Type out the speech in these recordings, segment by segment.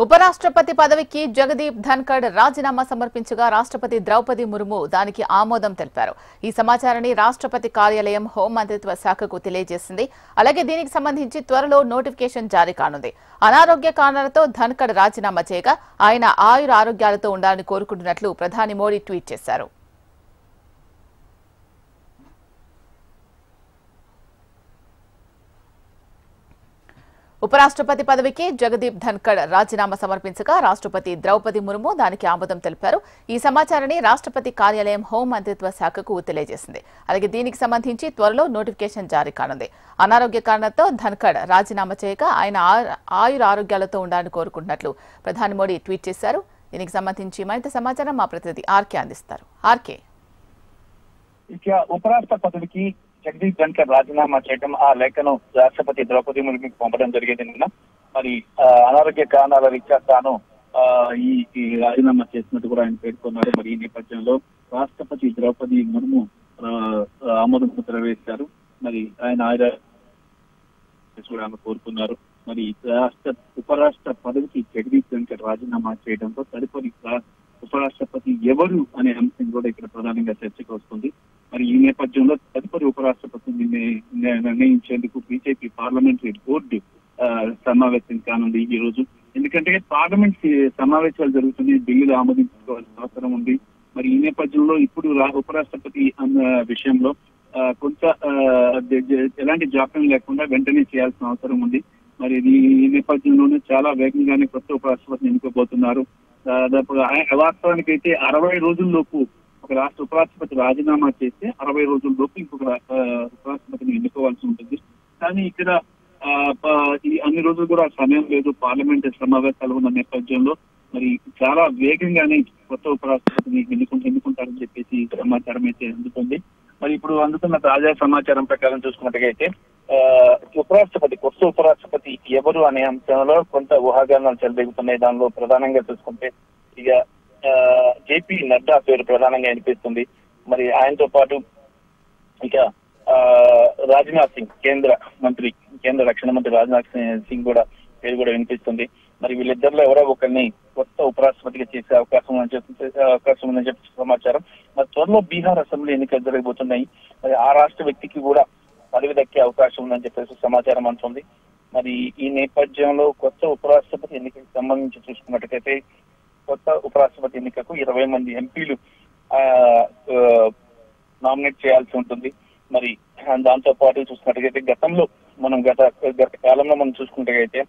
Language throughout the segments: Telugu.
ఉపరాష్ట్రపతి పదవికి జగదీప్ ధన్కడ్ రాజీనామా సమర్పించగా రాష్ట్రపతి ద్రౌపది ముర్ము దానికి ఆమోదం తెలిపారు. ఈ సమాచారాన్ని రాష్ట్రపతి కార్యాలయం హోంమంత్రిత్వ శాఖకు తెలియజేసింది. అలాగే దీనికి సంబంధించి త్వరలో నోటిఫికేషన్ జారీ కానుంది. అనారోగ్య కారణాలతో ధన్కడ్ రాజీనామా చేయగా ఆయన ఆరోగ్యాలతో ఉండాలని కోరుకుంటున్నట్లు ప్రధాని మోడీ ట్వీట్ చేశారు. ఉపరాష్ట్రపతి పదవికి జగదీప్ ధన్కడ్ రాజీనామా సమర్పించగా రాష్ట్రపతి ద్రౌపది ముర్ము దానికి ఆమోదం తెలిపారు. ఈ సమాచారాన్ని రాష్ట్రపతి కార్యాలయం హోం మంత్రిత్వ శాఖకు తెలియజేసింది. అలాగే దీనికి సంబంధించి త్వరలో నోటిఫికేషన్ జారీ కానుంది. అనారోగ్య కారణంతో ధన్కడ్ రాజీనామా చేయగా ఆయన ఆరోగ్యాలతో ఉండాలని కోరుకుంటున్నట్లు ప్రధాని మోడీ ట్వీట్ చేశారు. దీనికి సంబంధించి మరింత సమాచారం మా ప్రతినిధి ఆర్కే అందిస్తారు. ఆర్కే, ఉపరాష్ట్రపతి పదవికి జగదీప్ ధన్కడ్ రాజీనామా చేయడం, ఆ లేఖను రాష్ట్రపతి ద్రౌపది ముర్ముకి పంపడం జరిగేది. నిన్న మరి అనారోగ్య కారణాల రీత్యా తాను ఈ రాజీనామా చేసినట్టు కూడా ఆయన పేర్కొన్నారు. మరి ఈ నేపథ్యంలో రాష్ట్రపతి ద్రౌపది ముర్ము ఆమోదం ముద్ర వేశారు. మరి ఆయన కూడా కోరుకున్నారు. మరి ఉపరాష్ట్ర పదవికి జగదీప్ ధన్కడ్ రాజీనామా చేయడంతో తదుపరి ఉపరాష్ట్రపతి ఎవరు అనే అంశం కూడా ఇక్కడ ప్రధానంగా చర్చకు వస్తుంది. మరి ఈ నేపథ్యంలో తదుపరి ఉపరాష్ట్రపతిని నిర్ణయించేందుకు బీజేపీ పార్లమెంటరీ బోర్డు సమావేశం కానుంది ఈ రోజు. ఎందుకంటే పార్లమెంట్ సమావేశాలు జరుగుతున్నాయి, బిల్లులు ఆమోదించుకోవాల్సిన అవసరం ఉంది. మరి ఈ నేపథ్యంలో ఇప్పుడు ఉపరాష్ట్రపతి అన్న విషయంలో కొంత ఎలాంటి జాప్యం లేకుండా వెంటనే చేయాల్సిన అవసరం ఉంది. మరి ఈ నేపథ్యంలోనే చాలా వేగంగానే కొత్త ఉపరాష్ట్రపతిని ఎన్నుకోబోతున్నారు. దాదాపుగా వాస్తవానికి అయితే 60 రోజుల్లోపు ఒక ఉపరాష్ట్రపతి రాజీనామా చేస్తే 60 రోజుల్లోపు ఇంకొక ఉపరాష్ట్రపతిని ఎన్నుకోవాల్సి ఉంటుంది. కానీ ఇక్కడ ఈ అన్ని రోజులు కూడా సమయం లేదు. పార్లమెంట్ సమావేశాలు ఉన్న నేపథ్యంలో మరి చాలా వేగంగానే కొత్త ఉపరాష్ట్రపతిని ఎన్నుకుంటారని చెప్పేసి సమాచారం అయితే అందుతుంది. మరి ఇప్పుడు అందుతున్న తాజా సమాచారం ప్రకారం చూసుకున్నట్టుగైతే కొత్త ఉపరాష్ట్రపతి ఎవరు అనే అంశంలో కొంత ఊహాగానాలు చెలరేగుతున్నాయి. దానిలో ప్రధానంగా చూసుకుంటే ఇక జేపీ నడ్డా పేరు ప్రధానంగా వినిపిస్తుంది. మరి ఆయనతో పాటు ఇక రాజ్నాథ్ సింగ్ కేంద్ర రక్షణ మంత్రి రాజ్నాథ్ సింగ్ కూడా పేరు కూడా వినిపిస్తుంది. మరి వీళ్ళిద్దరిలో ఎవరో ఒకరిని కొత్త ఉపరాష్ట్రపతిగా చేసే అవకాశం ఉందని చెప్పి సమాచారం. మరి త్వరలో బీహార్ అసెంబ్లీ ఎన్నికలు జరగబోతున్నాయి. మరి ఆ రాష్ట్ర వ్యక్తికి కూడా పదవి దక్కే అవకాశం ఉందని చెప్పేసి సమాచారం అంటుంది. మరి ఈ నేపథ్యంలో కొత్త ఉపరాష్ట్రపతి ఎన్నికకు సంబంధించి చూసుకున్నట్టయితే కొత్త ఉపరాష్ట్రపతి ఎన్నికకు 20 మంది ఎంపీలు నామినేట్ చేయాల్సి ఉంటుంది. మరి దాంతో పాటు చూసుకున్నట్టయితే గత కాలంలో మనం చూసుకున్నట్టయితే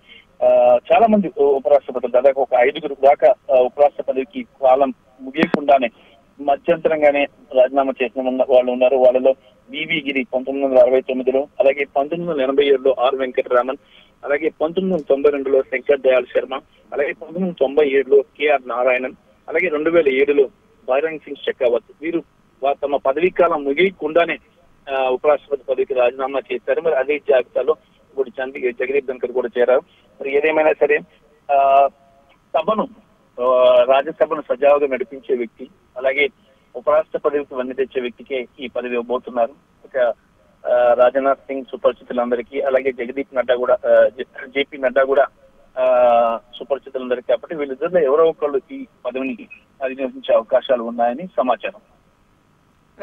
చాలా మంది ఉపరాష్ట్రపతులు దాదాపు ఒక 5 దాకా ఉపరాష్ట్రపతికి కాలం ముగియకుండానే మధ్యంతరంగానే రాజీనామా చేసిన వాళ్ళు ఉన్నారు. వాళ్ళలో వివి గిరి 1969లో, అలాగే 1987లో ఆర్ వెంకటరామన్, అలాగే 1992లో శంకర్ దయాళ్ శర్మ, అలాగే 1997లో కేఆర్ నారాయణన్, అలాగే 2007లో బైరంగ్ సింగ్ షెకావత్. వీరు తమ పదవీ కాలం ముగియకుండానే ఉపరాష్ట్రపతి పదవికి రాజీనామా చేశారు. మరి అదే జాబితాలో ఇప్పుడు జగదీప్ ధన్కడ్ కూడా చేరారు. మరి ఏదేమైనా సరే రాజ్యసభను సజావుగా నడిపించే వ్యక్తి, అలాగే ఉపరాష్ట్ర పదవికి వన్నె తెచ్చే వ్యక్తికే ఈ పదవి ఇవ్వబోతున్నారు. ఇక రాజ్నాథ్ సింగ్ సుపరిచితులందరికీ, అలాగే జేపీ నడ్డా కూడా సుపరిచితులందరికీ. కాబట్టి వీళ్ళిద్దరిలో ఎవరో ఒకళ్ళు ఈ పదవిని అధిరోహించే అవకాశాలు ఉన్నాయని సమాచారం.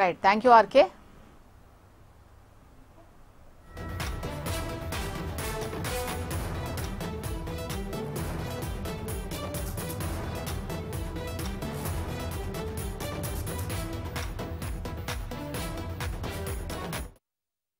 Right, thank you RK.